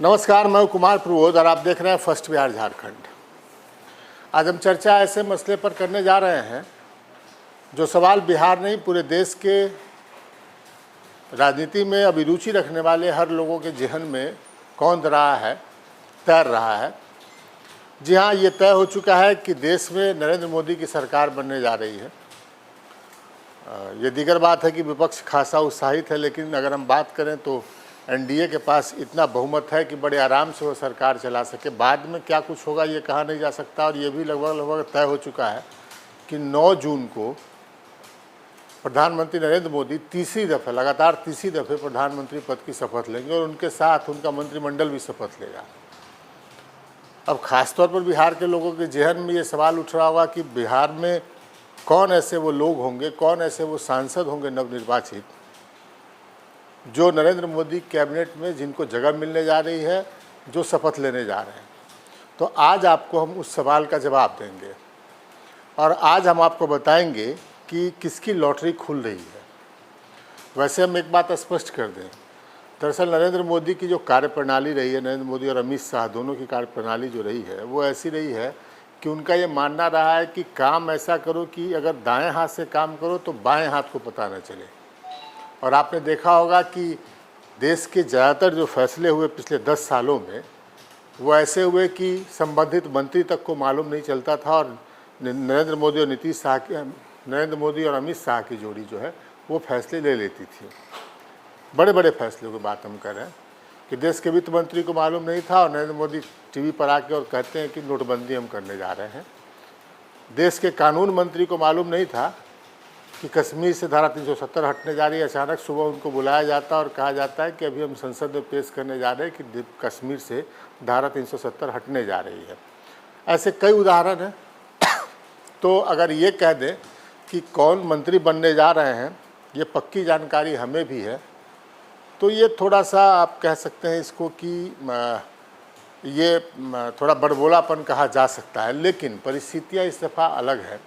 नमस्कार, मैं कुमार प्रबोध और आप देख रहे हैं फर्स्ट बिहार झारखंड। आज हम चर्चा ऐसे मसले पर करने जा रहे हैं जो सवाल बिहार नहीं पूरे देश के राजनीति में अभिरुचि रखने वाले हर लोगों के जहन में कौंध रहा है, तैर रहा है। जी हाँ, ये तय हो चुका है कि देश में नरेंद्र मोदी की सरकार बनने जा रही है। ये दीगर बात है कि विपक्ष खासा उत्साहित है, लेकिन अगर हम बात करें तो एनडीए के पास इतना बहुमत है कि बड़े आराम से वो सरकार चला सके। बाद में क्या कुछ होगा ये कहा नहीं जा सकता, और ये भी लगभग तय हो चुका है कि 9 जून को प्रधानमंत्री नरेंद्र मोदी लगातार तीसरी दफ़े प्रधानमंत्री पद की शपथ लेंगे और उनके साथ उनका मंत्रिमंडल भी शपथ लेगा। अब खासतौर पर बिहार के लोगों के जहन में ये सवाल उठ रहा होगा कि बिहार में कौन ऐसे वो लोग होंगे, कौन ऐसे वो सांसद होंगे नवनिर्वाचित, जो नरेंद्र मोदी कैबिनेट में जिनको जगह मिलने जा रही है, जो शपथ लेने जा रहे हैं। तो आज आपको हम उस सवाल का जवाब देंगे और आज हम आपको बताएंगे कि किसकी लॉटरी खुल रही है। वैसे हम एक बात स्पष्ट कर दें, दरअसल नरेंद्र मोदी की जो कार्यप्रणाली रही है, नरेंद्र मोदी और अमित शाह दोनों की कार्यप्रणाली जो रही है वो ऐसी रही है कि उनका ये मानना रहा है कि काम ऐसा करो कि अगर दाएं हाथ से काम करो तो बाएं हाथ को पता न चले। और आपने देखा होगा कि देश के ज़्यादातर जो फैसले हुए पिछले 10 सालों में वो ऐसे हुए कि संबंधित मंत्री तक को मालूम नहीं चलता था, और नरेंद्र मोदी और अमित शाह की जोड़ी जो है वो फैसले ले लेती थी। बड़े बड़े फैसलों की बात हम कर रहे हैं कि देश के वित्त मंत्री को मालूम नहीं था और नरेंद्र मोदी टीवी पर आके और कहते हैं कि नोटबंदी हम करने जा रहे हैं। देश के कानून मंत्री को मालूम नहीं था कि कश्मीर से धारा 370 हटने जा रही है। अचानक सुबह उनको बुलाया जाता है और कहा जाता है कि अभी हम संसद में पेश करने जा रहे हैं कि कश्मीर से धारा 370 हटने जा रही है। ऐसे कई उदाहरण हैं। तो अगर ये कह दें कि कौन मंत्री बनने जा रहे हैं, ये पक्की जानकारी हमें भी है, तो ये थोड़ा सा आप कह सकते हैं इसको कि ये थोड़ा बड़बोलापन कहा जा सकता है। लेकिन परिस्थितियाँ इस दफ़ा अलग है।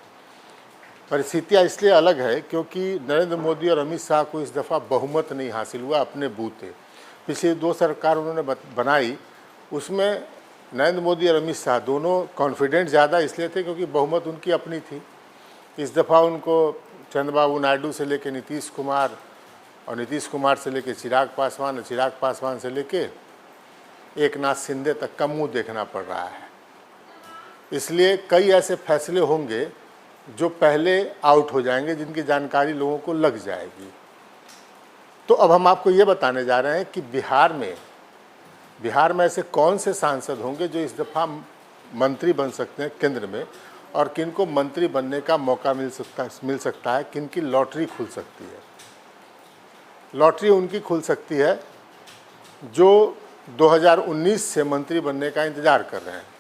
परिस्थितियाँ इसलिए अलग है क्योंकि नरेंद्र मोदी और अमित शाह को इस दफ़ा बहुमत नहीं हासिल हुआ अपने बूते। पिछली 2 सरकार उन्होंने बनाई, उसमें नरेंद्र मोदी और अमित शाह दोनों कॉन्फिडेंट ज़्यादा इसलिए थे क्योंकि बहुमत उनकी अपनी थी। इस दफ़ा उनको चंद्रबाबू नायडू से लेकर नीतीश कुमार और नीतीश कुमार से लेकर चिराग पासवान और चिराग पासवान से लेकर एकनाथ शिंदे तक का मुँह देखना पड़ रहा है। इसलिए कई ऐसे फैसले होंगे जो पहले आउट हो जाएंगे, जिनकी जानकारी लोगों को लग जाएगी। तो अब हम आपको ये बताने जा रहे हैं कि बिहार में ऐसे कौन से सांसद होंगे जो इस दफ़ा मंत्री बन सकते हैं केंद्र में, और किनको मंत्री बनने का मौका मिल सकता है, किनकी लॉटरी खुल सकती है। लॉटरी उनकी खुल सकती है जो 2019 से मंत्री बनने का इंतज़ार कर रहे हैं।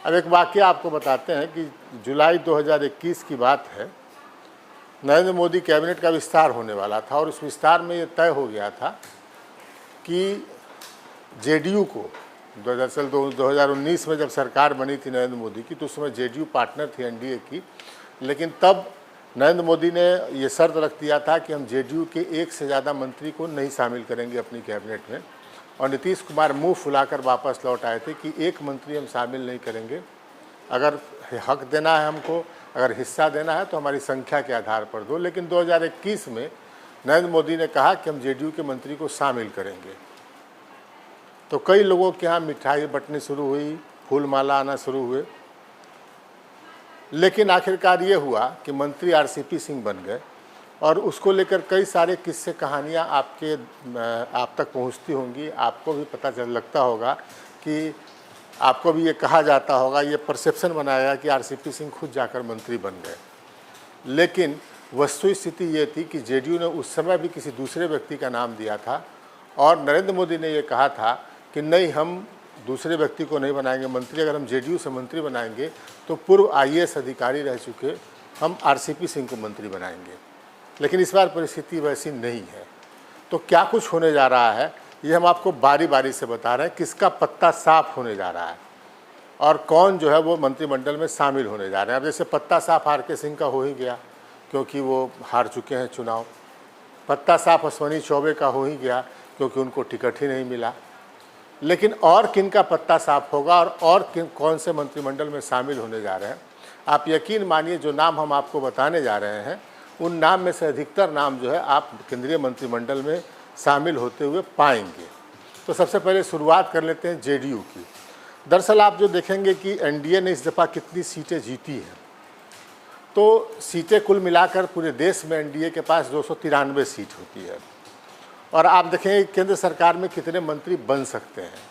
अब एक वाक़या आपको बताते हैं कि जुलाई 2021 की बात है। नरेंद्र मोदी कैबिनेट का विस्तार होने वाला था और उस विस्तार में ये तय हो गया था कि जेडीयू को, दरअसल 2019 में जब सरकार बनी थी नरेंद्र मोदी की, तो उस समय जेडीयू पार्टनर थी एनडीए की। लेकिन तब नरेंद्र मोदी ने ये शर्त रख दिया था कि हम जेडीयू के 1 से ज़्यादा मंत्री को नहीं शामिल करेंगे अपनी कैबिनेट में, और नीतीश कुमार मुंह फुलाकर वापस लौट आए थे कि एक मंत्री हम शामिल नहीं करेंगे। अगर हक देना है हमको, अगर हिस्सा देना है तो हमारी संख्या के आधार पर दो। लेकिन 2021 में नरेंद्र मोदी ने कहा कि हम जेडीयू के मंत्री को शामिल करेंगे। तो कई लोगों के यहाँ मिठाई बंटनी शुरू हुई, फूल माला आना शुरू हुए, लेकिन आखिरकार ये हुआ कि मंत्री आरसीपी सिंह बन गए। और उसको लेकर कई सारे किस्से कहानियाँ आप तक पहुँचती होंगी। आपको भी पता लगता होगा कि आपको भी ये कहा जाता होगा, ये परसेप्शन बनाया कि आरसीपी सिंह खुद जाकर मंत्री बन गए। लेकिन वस्तु स्थिति ये थी कि जेडीयू ने उस समय भी किसी दूसरे व्यक्ति का नाम दिया था, और नरेंद्र मोदी ने ये कहा था कि नहीं, हम दूसरे व्यक्ति को नहीं बनाएंगे मंत्री। अगर हम जेडीयू से मंत्री बनाएंगे तो पूर्व आईएएस अधिकारी रह चुके हम आरसीपी सिंह को मंत्री बनाएंगे। लेकिन इस बार परिस्थिति वैसी नहीं है। तो क्या कुछ होने जा रहा है ये हम आपको बारी बारी से बता रहे हैं। किसका पत्ता साफ होने जा रहा है और कौन जो है वो मंत्रिमंडल में शामिल होने जा रहे हैं। अब जैसे पत्ता साफ आर.के. सिंह का हो ही गया क्योंकि वो हार चुके हैं चुनाव। पत्ता साफ अश्विनी चौबे का हो ही गया क्योंकि उनको टिकट ही नहीं मिला। लेकिन और किन का पत्ता साफ होगा और किन कौन से मंत्रिमंडल में शामिल होने जा रहे हैं, आप यकीन मानिए जो नाम हम आपको बताने जा रहे हैं उन नाम में से अधिकतर नाम जो है आप केंद्रीय मंत्रिमंडल में शामिल होते हुए पाएंगे। तो सबसे पहले शुरुआत कर लेते हैं जेडीयू की। दरअसल आप जो देखेंगे कि एनडीए ने इस दफ़ा कितनी सीटें जीती हैं, तो सीटें कुल मिलाकर पूरे देश में एनडीए के पास 293 सीट होती है। और आप देखेंगे केंद्र सरकार में कितने मंत्री बन सकते हैं।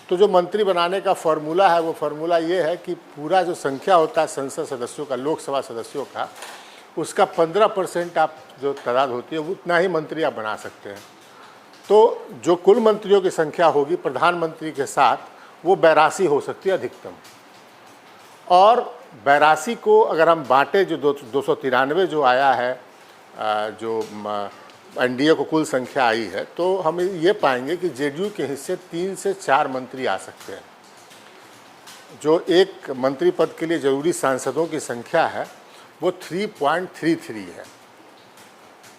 तो जो मंत्री बनाने का फॉर्मूला है वो फार्मूला ये है कि पूरा जो संख्या होता है संसद सदस्यों का, लोकसभा सदस्यों का, उसका 15% आप जो तादाद होती है उतना ही मंत्री आप बना सकते हैं। तो जो कुल मंत्रियों की संख्या होगी प्रधानमंत्री के साथ वो 82 हो सकती है अधिकतम। और 82 को अगर हम बांटे, जो 293 जो आया है, जो एनडीए को कुल संख्या आई है, तो हम ये पाएंगे कि जेडीयू के हिस्से 3 से 4 मंत्री आ सकते हैं। जो एक मंत्री पद के लिए ज़रूरी सांसदों की संख्या है वो 3.33 है।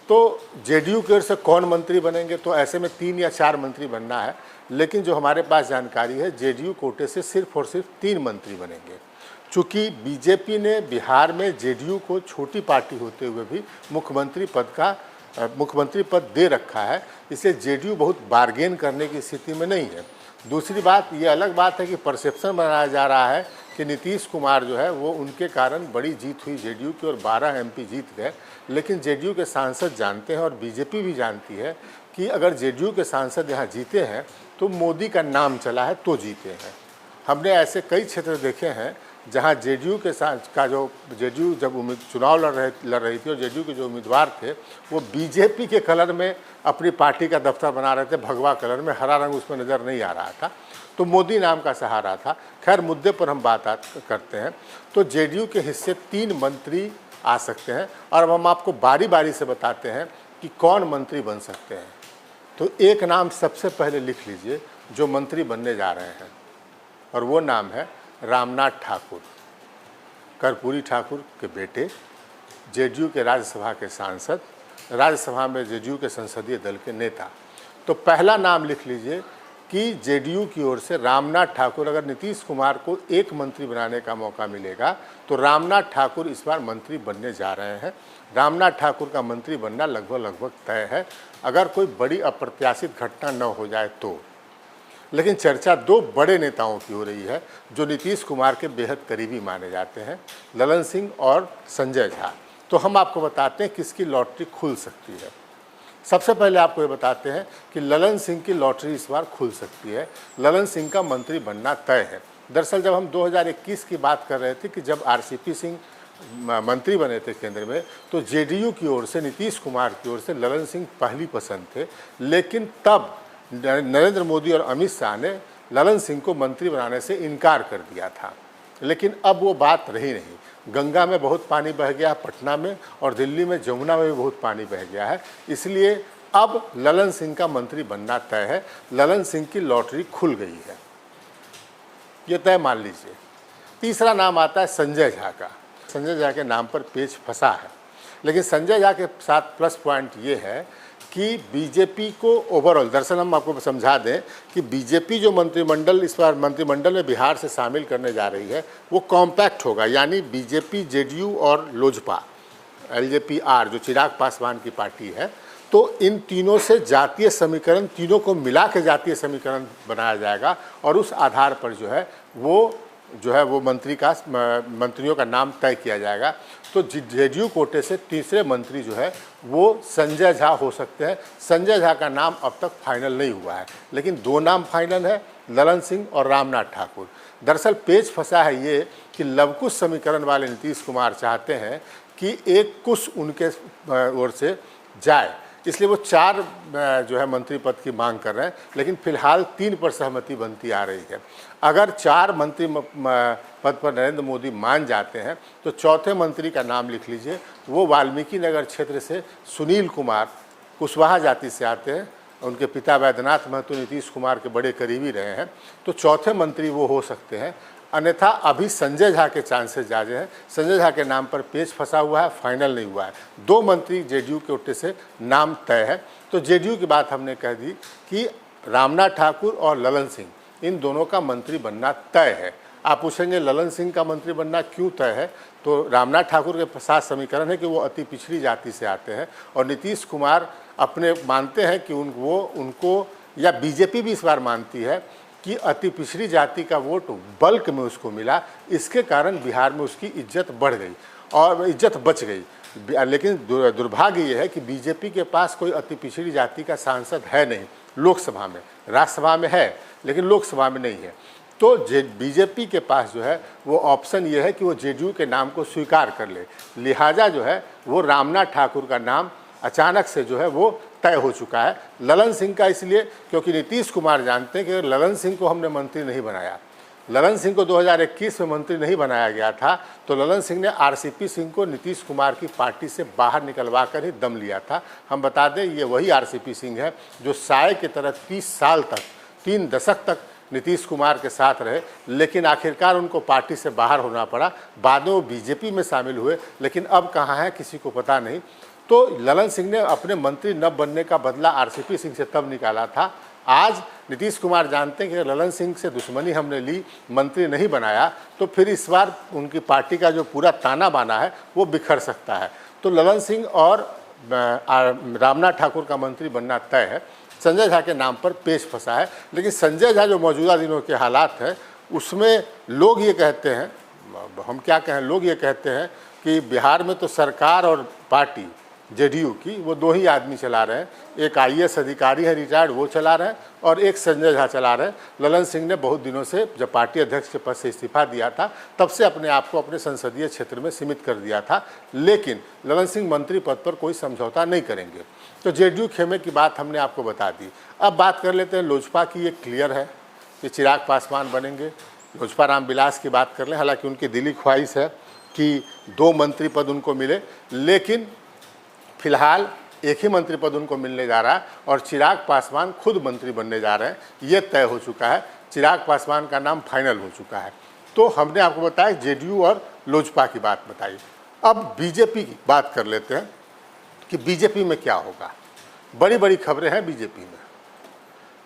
तो जेडीयू की ओर से कौन मंत्री बनेंगे, तो ऐसे में 3 या 4 मंत्री बनना है, लेकिन जो हमारे पास जानकारी है जेडीयू कोटे से सिर्फ और सिर्फ 3 मंत्री बनेंगे। चूँकि बीजेपी ने बिहार में जेडीयू को छोटी पार्टी होते हुए भी मुख्यमंत्री पद दे रखा है, इसलिए जेडीयू बहुत बार्गेन करने की स्थिति में नहीं है। दूसरी बात, ये अलग बात है कि परसेप्शन बनाया जा रहा है कि नीतीश कुमार जो है वो उनके कारण बड़ी जीत हुई जेडीयू की और 12 एमपी जीत गए, लेकिन जेडीयू के सांसद जानते हैं और बीजेपी भी जानती है कि अगर जेडीयू के सांसद यहाँ जीते हैं तो मोदी का नाम चला है तो जीते हैं। हमने ऐसे कई क्षेत्र देखे हैं जहाँ जेडीयू के साथ का जो जेडीयू जब चुनाव लड़ रही थी और जेडीयू के जो उम्मीदवार थे वो बीजेपी के कलर में अपनी पार्टी का दफ्तर बना रहे थे, भगवा कलर में, हरा रंग उसमें नज़र नहीं आ रहा था, तो मोदी नाम का सहारा था। खैर मुद्दे पर हम बात करते हैं। तो जेडीयू के हिस्से 3 मंत्री आ सकते हैं और अब हम आपको बारी बारी से बताते हैं कि कौन मंत्री बन सकते हैं। तो एक नाम सबसे पहले लिख लीजिए जो मंत्री बनने जा रहे हैं, और वो नाम है रामनाथ ठाकुर, कर्पूरी ठाकुर के बेटे, जेडीयू के राज्यसभा के सांसद, राज्यसभा में जेडीयू के संसदीय दल के नेता। तो पहला नाम लिख लीजिए कि जेडीयू की ओर से रामनाथ ठाकुर, अगर नीतीश कुमार को एक मंत्री बनाने का मौका मिलेगा तो रामनाथ ठाकुर इस बार मंत्री बनने जा रहे हैं। रामनाथ ठाकुर का मंत्री बनना लगभग तय है, अगर कोई बड़ी अप्रत्याशित घटना न हो जाए तो। लेकिन चर्चा 2 बड़े नेताओं की हो रही है जो नीतीश कुमार के बेहद करीबी माने जाते हैं, ललन सिंह और संजय झा। तो हम आपको बताते हैं किसकी लॉटरी खुल सकती है। सबसे पहले आपको ये बताते हैं कि ललन सिंह की लॉटरी इस बार खुल सकती है। ललन सिंह का मंत्री बनना तय है। दरअसल जब हम 2021 की बात कर रहे थे कि जब आरसीपी सिंह मंत्री बने थे केंद्र में, तो जेडीयू की ओर से, नीतीश कुमार की ओर से ललन सिंह पहली पसंद थे, लेकिन तब नरेंद्र मोदी और अमित शाह ने ललन सिंह को मंत्री बनाने से इनकार कर दिया था। लेकिन अब वो बात रही नहीं। गंगा में बहुत पानी बह गया, पटना में, और दिल्ली में जमुना में भी बहुत पानी बह गया है, इसलिए अब ललन सिंह का मंत्री बनना तय है। ललन सिंह की लॉटरी खुल गई है, ये तय मान लीजिए। तीसरा नाम आता है संजय झा का। संजय झा के नाम पर पेच फंसा है, लेकिन संजय झा के साथ प्लस पॉइंट ये है कि बीजेपी को ओवरऑल, दरअसल हम आपको समझा दें कि बीजेपी जो मंत्रिमंडल इस बार मंत्रिमंडल में बिहार से शामिल करने जा रही है वो कॉम्पैक्ट होगा, यानी बीजेपी, जेडीयू और लोजपा, एलजेपी-आर जो चिराग पासवान की पार्टी है, तो इन तीनों से जातीय समीकरण, तीनों को मिला के जातीय समीकरण बनाया जाएगा और उस आधार पर जो है वो मंत्रियों का नाम तय किया जाएगा। तो जेडीयू कोटे से तीसरे मंत्री जो है वो संजय झा हो सकते हैं। संजय झा का नाम अब तक फाइनल नहीं हुआ है, लेकिन 2 नाम फाइनल है, ललन सिंह और रामनाथ ठाकुर। दरअसल पेच फंसा है ये कि लवकुश समीकरण वाले नीतीश कुमार चाहते हैं कि एक कुश उनके ओर से जाए, इसलिए वो 4 जो है मंत्री पद की मांग कर रहे हैं, लेकिन फिलहाल 3 पर सहमति बनती आ रही है। अगर 4 मंत्री पद पर नरेंद्र मोदी मान जाते हैं तो चौथे मंत्री का नाम लिख लीजिए। वो वाल्मीकि नगर क्षेत्र से सुनील कुमार, कुशवाहा जाति से आते हैं, उनके पिता वैद्यनाथ महतो नीतीश कुमार के बड़े करीबी रहे हैं, तो चौथे मंत्री वो हो सकते हैं। अन्यथा अभी संजय झा के चांसेस ज़्यादा हैं। संजय झा के नाम पर पेच फंसा हुआ है, फाइनल नहीं हुआ है। 2 मंत्री जेडीयू के कोटे से नाम तय है। तो जेडीयू की बात हमने कह दी कि रामनाथ ठाकुर और ललन सिंह इन दोनों का मंत्री बनना तय है। आप पूछेंगे ललन सिंह का मंत्री बनना क्यों तय है, तो रामनाथ ठाकुर के साथ समीकरण है कि वो अति पिछड़ी जाति से आते हैं और नीतीश कुमार अपने मानते हैं कि उनको या बीजेपी भी इस बार मानती है कि अति पिछड़ी जाति का वोट बल्क में उसको मिला, इसके कारण बिहार में उसकी इज्जत बढ़ गई और इज्जत बच गई। लेकिन दुर्भाग्य ये है कि बीजेपी के पास कोई अति पिछड़ी जाति का सांसद है नहीं लोकसभा में, राज्यसभा में है लेकिन लोकसभा में नहीं है। तो बीजेपी के पास जो है वो ऑप्शन ये है कि वो जेडीयू के नाम को स्वीकार कर ले, लिहाजा जो है वो रामनाथ ठाकुर का नाम अचानक से जो है वो तय हो चुका है ललन सिंह का, इसलिए क्योंकि नीतीश कुमार जानते हैं कि ललन सिंह को हमने मंत्री नहीं बनाया, ललन सिंह को 2021 में मंत्री नहीं बनाया गया था, तो ललन सिंह ने आरसीपी सिंह को नीतीश कुमार की पार्टी से बाहर निकलवा कर ही दम लिया था। हम बता दें ये वही आरसीपी सिंह है जो साय की तरह 30 साल तक, 3 दशक तक नीतीश कुमार के साथ रहे, लेकिन आखिरकार उनको पार्टी से बाहर होना पड़ा। बाद में वो बीजेपी में शामिल हुए, लेकिन अब कहाँ है किसी को पता नहीं। तो ललन सिंह ने अपने मंत्री न बनने का बदला आरसीपी सिंह से तब निकाला था। आज नीतीश कुमार जानते हैं कि ललन सिंह से दुश्मनी हमने ली, मंत्री नहीं बनाया, तो फिर इस बार उनकी पार्टी का जो पूरा ताना बाना है वो बिखर सकता है। तो ललन सिंह और रामनाथ ठाकुर का मंत्री बनना तय है। संजय झा के नाम पर पेच फंसा है, लेकिन संजय झा जो मौजूदा दिनों के हालात हैं उसमें लोग ये कहते हैं, हम क्या कहें, लोग ये कहते हैं कि बिहार में तो सरकार और पार्टी जेडीयू की वो 2 ही आदमी चला रहे हैं, एक आईएएस अधिकारी है रिटायर्ड वो चला रहे हैं और एक संजय झा चला रहे हैं। ललन सिंह ने बहुत दिनों से जब पार्टी अध्यक्ष के पद से इस्तीफा दिया था तब से अपने आप को अपने संसदीय क्षेत्र में सीमित कर दिया था, लेकिन ललन सिंह मंत्री पद पर कोई समझौता नहीं करेंगे। तो जेडीयू खेमे की बात हमने आपको बता दी। अब बात कर लेते हैं लोजपा की। ये क्लियर है कि चिराग पासवान बनेंगे। लोजपा रामविलास की बात कर लें, हालांकि उनकी दिली ख्वाहिश है कि 2 मंत्री पद उनको मिले, लेकिन फिलहाल एक ही मंत्री पद उनको मिलने जा रहा है और चिराग पासवान खुद मंत्री बनने जा रहे हैं, ये तय हो चुका है। चिराग पासवान का नाम फाइनल हो चुका है। तो हमने आपको बताया जेडीयू और लोजपा की बात बताई। अब बीजेपी की बात कर लेते हैं कि बीजेपी में क्या होगा। बड़ी बड़ी खबरें हैं बीजेपी में।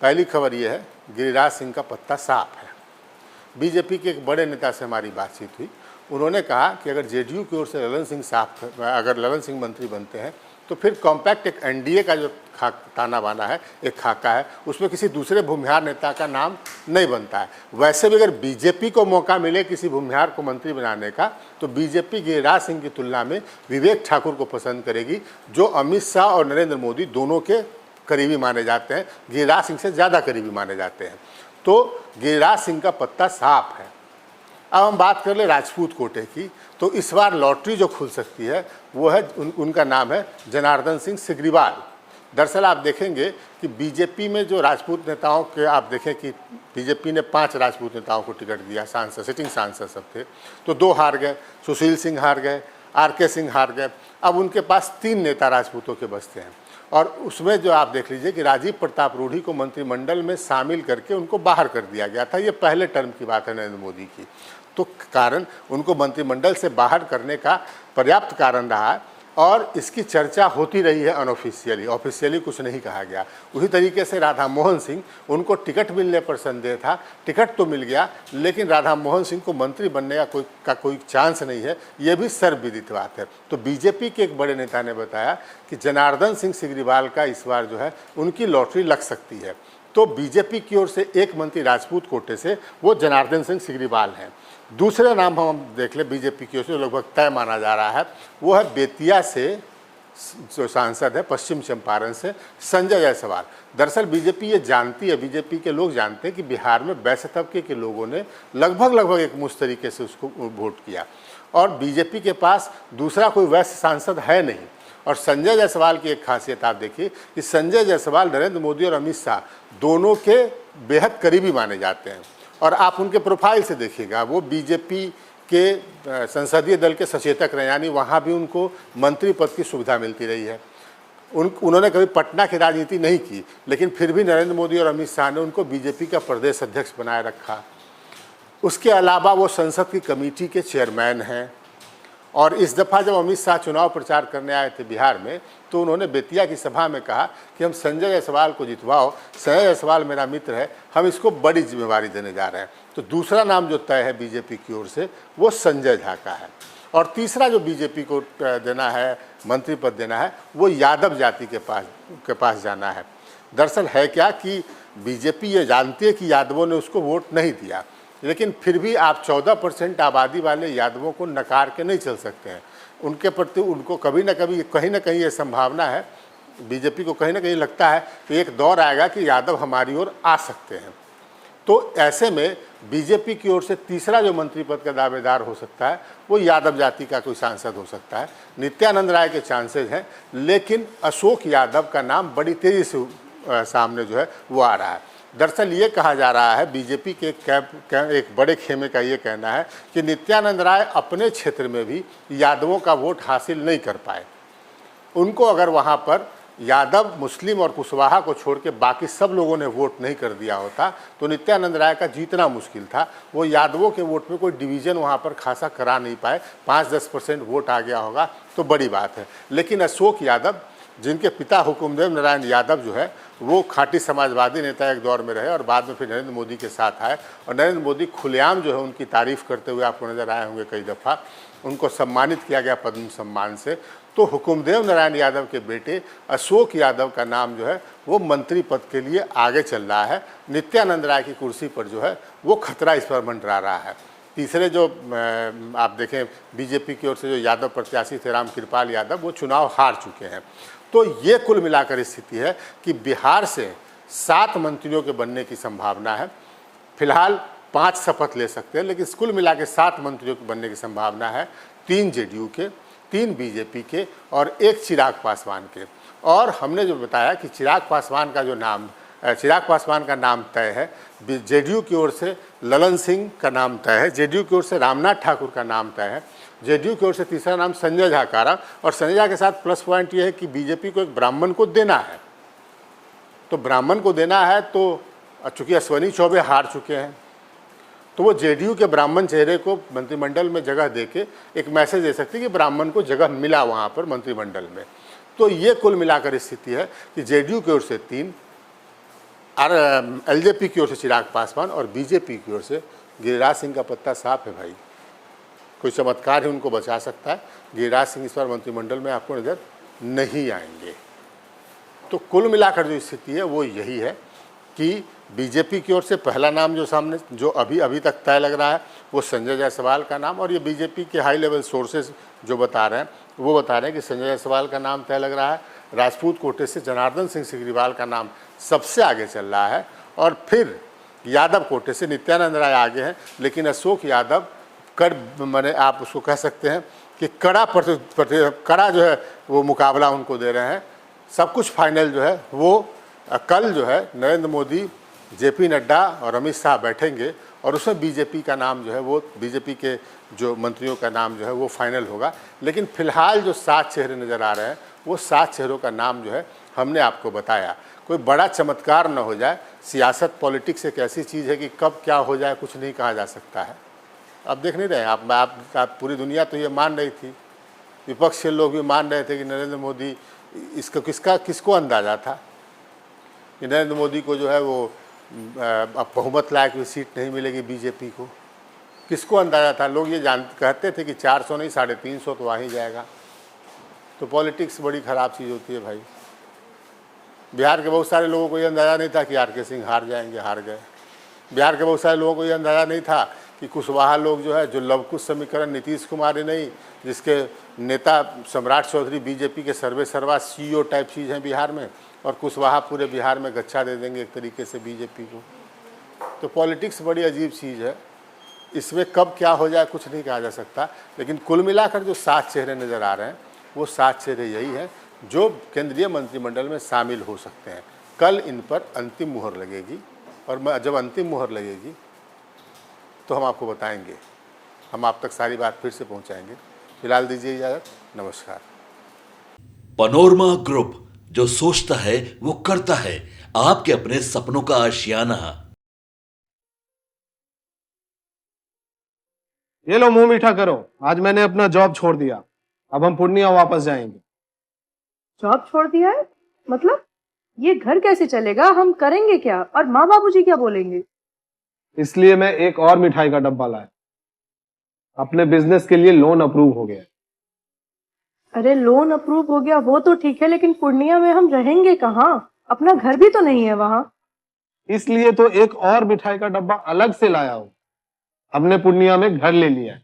पहली खबर ये है गिरिराज सिंह का पत्ता साफ है। बीजेपी के एक बड़े नेता से हमारी बातचीत हुई, उन्होंने कहा कि अगर जेडीयू की ओर से अगर ललन सिंह मंत्री बनते हैं तो फिर कॉम्पैक्ट एक एनडीए का जो ताना बाना है, एक खाका है, उसमें किसी दूसरे भूमिहार नेता का नाम नहीं बनता है। वैसे भी अगर बीजेपी को मौका मिले किसी भूमिहार को मंत्री बनाने का, तो बीजेपी गिरिराज सिंह की तुलना में विवेक ठाकुर को पसंद करेगी, जो अमित शाह और नरेंद्र मोदी दोनों के करीबी माने जाते हैं, गिरिराज सिंह से ज़्यादा करीबी माने जाते हैं। तो गिरिराज सिंह का पत्ता साफ है। अब हम बात कर ले राजपूत कोटे की, तो इस बार लॉटरी जो खुल सकती है वो है उनका नाम है जनार्दन सिंह सिग्रीवाल। दरअसल आप देखेंगे कि बीजेपी में जो राजपूत नेताओं के, आप देखें कि बीजेपी ने 5 राजपूत नेताओं को टिकट दिया, सांसद, सिटिंग सांसद सब थे, तो 2 हार गए, सुशील सिंह हार गए, आरके सिंह हार गए। अब उनके पास 3 नेता राजपूतों के बचते हैं और उसमें जो आप देख लीजिए कि राजीव प्रताप रूढ़ी को मंत्रिमंडल में शामिल करके उनको बाहर कर दिया गया था। ये पहले टर्म की बात है नरेंद्र मोदी की। तो कारण उनको मंत्रिमंडल से बाहर करने का पर्याप्त कारण रहा है और इसकी चर्चा होती रही है अनऑफिशियली, ऑफिशियली कुछ नहीं कहा गया। उसी तरीके से राधा मोहन सिंह, उनको टिकट मिलने पर संदेह था, टिकट तो मिल गया, लेकिन राधा मोहन सिंह को मंत्री बनने का कोई चांस नहीं है, ये भी सर्वविदित बात है। तो बीजेपी के एक बड़े नेता ने बताया कि जनार्दन सिंह सिग्रीवाल का इस बार जो है उनकी लॉटरी लग सकती है। तो बीजेपी की ओर से एक मंत्री राजपूत कोटे से, वो जनार्दन सिंह सिग्रीवाल हैं। दूसरे नाम हम देख लें बीजेपी की ओर से लगभग तय माना जा रहा है, वो है बेतिया से जो सांसद है पश्चिम चंपारण से संजय जायसवाल। दरअसल बीजेपी ये जानती है, बीजेपी के लोग जानते हैं कि बिहार में वैश्य तबके के लोगों ने लगभग एक मुश्त तरीके से उसको वोट किया और बीजेपी के पास दूसरा कोई वैश्य सांसद है नहीं। और संजय जायसवाल की एक खासियत आप देखिए कि संजय जायसवाल नरेंद्र मोदी और अमित शाह दोनों के बेहद करीबी माने जाते हैं और आप उनके प्रोफाइल से देखिएगा, वो बीजेपी के संसदीय दल के सचेतक रहे, यानी वहाँ भी उनको मंत्री पद की सुविधा मिलती रही है। उन्होंने कभी पटना की राजनीति नहीं की, लेकिन फिर भी नरेंद्र मोदी और अमित शाह ने उनको बीजेपी का प्रदेश अध्यक्ष बनाए रखा। उसके अलावा वो संसद की कमेटी के चेयरमैन हैं और इस दफ़ा जब अमित शाह चुनाव प्रचार करने आए थे बिहार में, तो उन्होंने बेतिया की सभा में कहा कि हम संजय जायसवाल को जितवाओ, संजय जायसवाल मेरा मित्र है, हम इसको बड़ी जिम्मेवारी देने जा रहे हैं। तो दूसरा नाम जो तय है बीजेपी की ओर से वो संजय झा का है। और तीसरा जो बीजेपी को देना है, मंत्री पद देना है, वो यादव जाति के पास जाना है। दरअसल है क्या कि बीजेपी ये जानती है कि यादवों ने उसको वोट नहीं दिया, लेकिन फिर भी आप 14% आबादी वाले यादवों को नकार के नहीं चल सकते हैं। उनके प्रति उनको कभी ना कभी कहीं ना कहीं ये संभावना है, बीजेपी को कहीं ना कहीं लगता है कि एक दौर आएगा कि यादव हमारी ओर आ सकते हैं। तो ऐसे में बीजेपी की ओर से तीसरा जो मंत्री पद का दावेदार हो सकता है वो यादव जाति का कोई सांसद हो सकता है। नित्यानंद राय के चांसेस हैं, लेकिन अशोक यादव का नाम बड़ी तेज़ी से सामने जो है वो आ रहा है। दरअसल ये कहा जा रहा है, बीजेपी के एक बड़े खेमे का ये कहना है कि नित्यानंद राय अपने क्षेत्र में भी यादवों का वोट हासिल नहीं कर पाए। उनको अगर वहाँ पर यादव, मुस्लिम और कुशवाहा को छोड़ के बाकी सब लोगों ने वोट नहीं कर दिया होता तो नित्यानंद राय का जीतना मुश्किल था। वो यादवों के वोट में कोई डिवीज़न वहाँ पर खासा करा नहीं पाए, 5-10% वोट आ गया होगा तो बड़ी बात है। लेकिन अशोक यादव, जिनके पिता हुकुमदेव नारायण यादव जो है वो खाटी समाजवादी नेता एक दौर में रहे और बाद में फिर नरेंद्र मोदी के साथ आए, और नरेंद्र मोदी खुलेआम जो है उनकी तारीफ़ करते हुए आपको नज़र आए होंगे कई दफ़ा। उनको सम्मानित किया गया पद्म सम्मान से। तो हुकुमदेव नारायण यादव के बेटे अशोक यादव का नाम जो है वो मंत्री पद के लिए आगे चल रहा है। नित्यानंद राय की कुर्सी पर जो है वो खतरा इस पर मंडरा रहा है। तीसरे जो आप देखें बीजेपी की ओर से जो यादव प्रत्याशी थे राम कृपाल यादव, वो चुनाव हार चुके हैं। तो ये कुल मिलाकर स्थिति है कि बिहार से 7 मंत्रियों के बनने की संभावना है। फिलहाल 5 शपथ ले सकते हैं, लेकिन कुल मिला के 7 मंत्रियों के बनने की संभावना है। 3 जेडीयू के, 3 बीजेपी के और 1 चिराग पासवान के। और हमने जो बताया कि चिराग पासवान का नाम तय है। जेडीयू की ओर से ललन सिंह का नाम तय है, जेडीयू की ओर से रामनाथ ठाकुर का नाम तय है, जेडीयू की ओर से तीसरा नाम संजय झा का रहा। और संजय झा के साथ प्लस पॉइंट ये है कि बीजेपी को एक ब्राह्मण को देना है। तो ब्राह्मण को देना है, तो चूँकि अश्वनी चौबे हार चुके हैं तो वो जेडीयू के ब्राह्मण चेहरे को मंत्रिमंडल में जगह देके एक मैसेज दे सकती है कि ब्राह्मण को जगह मिला वहाँ पर मंत्रिमंडल में। तो ये कुल मिलाकर स्थिति है कि जेडीयू की ओर से 3, एलजेपी की ओर से चिराग पासवान और बीजेपी की ओर से गिरिराज सिंह का पत्ता साफ है भाई। कोई चमत्कार ही उनको बचा सकता है। गिरिराज सिंह इस बार मंत्रिमंडल में आपको नज़र नहीं आएंगे। तो कुल मिलाकर जो स्थिति है वो यही है कि बीजेपी की ओर से पहला नाम जो अभी तक तय लग रहा है वो संजय जायसवाल का नाम, और ये बीजेपी के हाई लेवल सोर्सेज जो बता रहे हैं वो बता रहे हैं कि संजय जायसवाल का नाम तय लग रहा है। राजपूत कोटे से जनार्दन सिंह सिग्रीवाल का नाम सबसे आगे चल रहा है, और फिर यादव कोटे से नित्यानंद राय आगे हैं। लेकिन अशोक यादव मैंने आप उसको कह सकते हैं कि कड़ा जो है वो मुकाबला उनको दे रहे हैं। सब कुछ फाइनल जो है वो कल जो है नरेंद्र मोदी, जेपी नड्डा और अमित शाह बैठेंगे और उसमें बीजेपी का नाम जो है वो, बीजेपी के जो मंत्रियों का नाम जो है वो फाइनल होगा। लेकिन फिलहाल जो 7 चेहरे नज़र आ रहे हैं वो 7 चेहरों का नाम जो है हमने आपको बताया। कोई बड़ा चमत्कार न हो जाए। सियासत, पॉलिटिक्स एक ऐसी चीज़ है कि कब क्या हो जाए कुछ नहीं कहा जा सकता है। अब देख नहीं रहे आप पूरी दुनिया तो ये मान रही थी, विपक्ष के लोग भी मान रहे थे कि नरेंद्र मोदी, किसको अंदाज़ा था कि नरेंद्र मोदी को जो है वो अब बहुमत लायक भी सीट नहीं मिलेगी बीजेपी को। किसको अंदाज़ा था? लोग ये कहते थे कि 400 नहीं 350 तो आ ही जाएगा। तो पॉलिटिक्स बड़ी ख़राब चीज़ होती है भाई। बिहार के बहुत सारे लोगों को ये अंदाज़ा नहीं था कि आर.के. सिंह हार जाएंगे, हार गए। बिहार के बहुत सारे लोगों को ये अंदाज़ा नहीं था कि कुशवाहा लोग जो है, जो लवकुश समीकरण नीतीश कुमार ही नहीं, जिसके नेता सम्राट चौधरी बीजेपी के सर्वे सर्वा CEO टाइप चीज़ हैं बिहार में, और कुशवाहा पूरे बिहार में गच्छा दे देंगे एक तरीके से बीजेपी को। तो पॉलिटिक्स बड़ी अजीब चीज़ है, इसमें कब क्या हो जाए कुछ नहीं कहा जा सकता। लेकिन कुल मिलाकर जो 7 चेहरे नज़र आ रहे हैं वो 7 चेहरे यही हैं जो केंद्रीय मंत्रिमंडल में शामिल हो सकते हैं। कल इन पर अंतिम मुहर लगेगी, और जब अंतिम मुहर लगेगी तो हम आपको बताएंगे, हम आप तक सारी बात फिर से पहुंचाएंगे। फिलहाल दीजिए इजाज़त, नमस्कार। पनोरमा ग्रुप, जो सोचता है वो करता है, आपके अपने सपनों का आशियाना। ये लो, मुंह मीठा करो। आज मैंने अपना जॉब छोड़ दिया, अब हम पूर्णिया वापस जाएंगे। जॉब छोड़ दिया है? मतलब ये घर कैसे चलेगा? हम करेंगे क्या? और माँ बाबूजी क्या बोलेंगे? इसलिए मैं एक और मिठाई का डब्बा लाया। अपने बिजनेस के लिए लोन अप्रूव हो गया है। अरे लोन अप्रूव हो गया वो तो ठीक है, लेकिन पूर्णिया में हम रहेंगे कहाँ? अपना घर भी तो नहीं है वहां। इसलिए तो एक और मिठाई का डब्बा अलग से लाया हूं। हमने पूर्णिया में घर ले लिया है,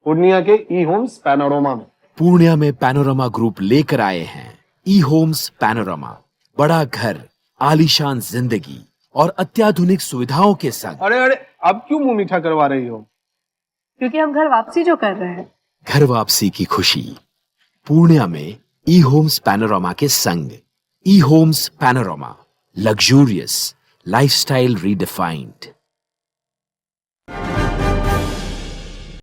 पूर्णिया के ई होम्स पैनोरमा में। पूर्णिया में पैनोरमा ग्रुप लेकर आए हैं ई होम्स पैनोरमा। बड़ा घर, आलीशान जिंदगी और अत्याधुनिक सुविधाओं के संग। अरे अरे, अब क्यों मुंह मीठा करवा रही हो? क्योंकि हम घर वापसी जो कर रहे हैं। घर वापसी की खुशी पूर्णिया में ई होम्स पैनोरमा के संग। ई Homes Panorama, luxurious lifestyle redefined.